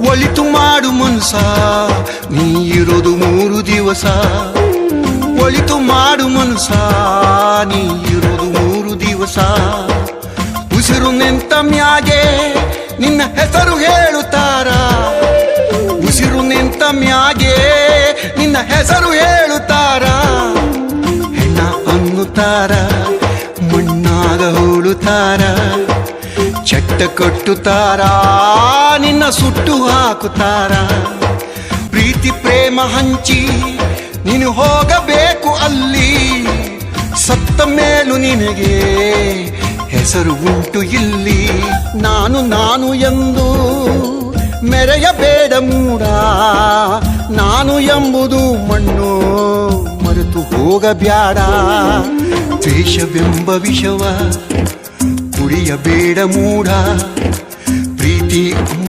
ಒಳಿತು ಮಾಡು ಮನ್ಸ, ನೀ ಇರೋದು 3 ದಿವಸ. ಒಳಿತು ಮಾಡು ಮನ್ಸ, ನೀ ಇರೋದು 3 ದಿವಸ. ಉಸಿರು ನಿಂತ ಮ್ಯಾಗೆ ನಿನ್ನ ಹೆಸರು ಹೇಳುತ್ತಾರ. ಉಸಿರು ನಿಂತ ಮ್ಯಾಗೆ ನಿನ್ನ ಹೆಸರು ಹೇಳುತ್ತಾರ. ಹೆಣ್ಣ ಅನ್ನುತ್ತಾರ, ಮಣ್ಣಾಗ ಹೂಳುತ್ತಾರ. ಚಟ್ಟ ಕಟ್ಟುತ್ತಾರ, ನಿನ್ನ ಸುಟ್ಟು ಹಾಕುತ್ತಾರ. ಪ್ರೀತಿ ಪ್ರೇಮ ಹಂಚಿ ನೀನು ಹೋಗಬೇಕು ಅಲ್ಲಿ. ಸತ್ತ ಮೇಲೂ ನಿನಗೆ ಹೆಸರು ಉಂಟು ಇಲ್ಲಿ. ನಾನು ಎಂದು ಮೆರೆಯಬೇಡ ಮೂಡ. ನಾನು ಎಂಬುದು ಮಣ್ಣು, ಮರೆತು ಹೋಗಬ್ಯಾಡ. ದ್ವೇಷವೆಂಬ ವಿಷವ ಕುಡಿಯಬೇಡ ಮೂಡ. ಪ್ರೀತಿ